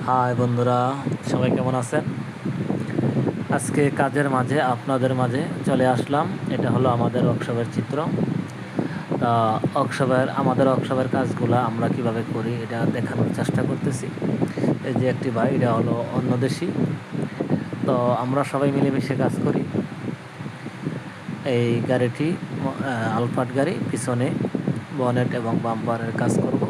High বন্ধুরা, সবাই কেমন আছেন? আজকে কাজের মাঝে আপনাদের মাঝে চলে আসলাম। এটা হলো আমাদের ওয়ার্কশপের চিত্র। তা আমাদের ওয়ার্কশপের কাজগুলা আমরা কিভাবে করি এটা দেখানোর চেষ্টা করতেছি। এই যে একটি ভাই, এটা হলো অন্য দেশি। তো আমরা সবাই মিলেমিশে কাজ করি। এই গাড়িটি আলফাট গাড়ি, পিছনে বনেট এবং বাম্পারের কাজ করব।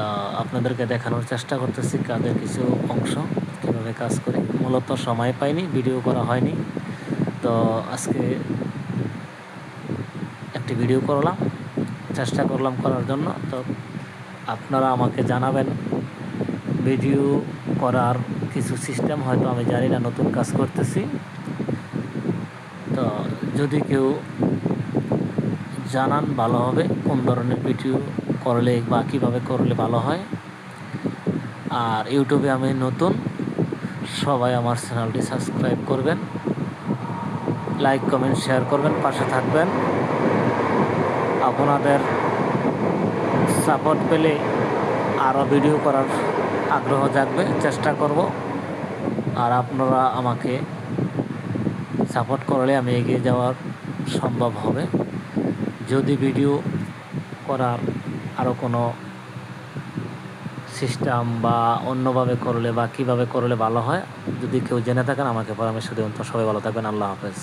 তা আপনাদেরকে দেখানোর চেষ্টা করতেছি কাজের কিছু অংশ কীভাবে কাজ করি। মূলত সময় পাইনি, ভিডিও করা হয়নি, তো আজকে একটি ভিডিও করলাম, চেষ্টা করলাম করার জন্য। তো আপনারা আমাকে জানাবেন, ভিডিও করার কিছু সিস্টেম হয়তো আমি জানি না, নতুন কাজ করতেছি। তো যদি কেউ জানান ভালো হবে, কোন ধরনের ভিডিও করলে বা কীভাবে করলে ভালো হয়। আর ইউটিউবে আমি নতুন, সবাই আমার চ্যানেলটি সাবস্ক্রাইব করবেন, লাইক কমেন্ট শেয়ার করবেন, পাশে থাকবেন। আপনাদের সাপোর্ট পেলে আরও ভিডিও করার আগ্রহ জাগবে, চেষ্টা করব। আর আপনারা আমাকে সাপোর্ট করলে আমি এগিয়ে যাওয়ার সম্ভব হবে। যদি ভিডিও করার আরও কোনো সিস্টেম বা অন্যভাবে করলে বা কীভাবে করলে ভালো হয়, যদি কেউ জেনে থাকেন আমাকে পরামর্শ দিন। তো সবাই ভালো থাকবেন। আল্লাহ হাফেজ।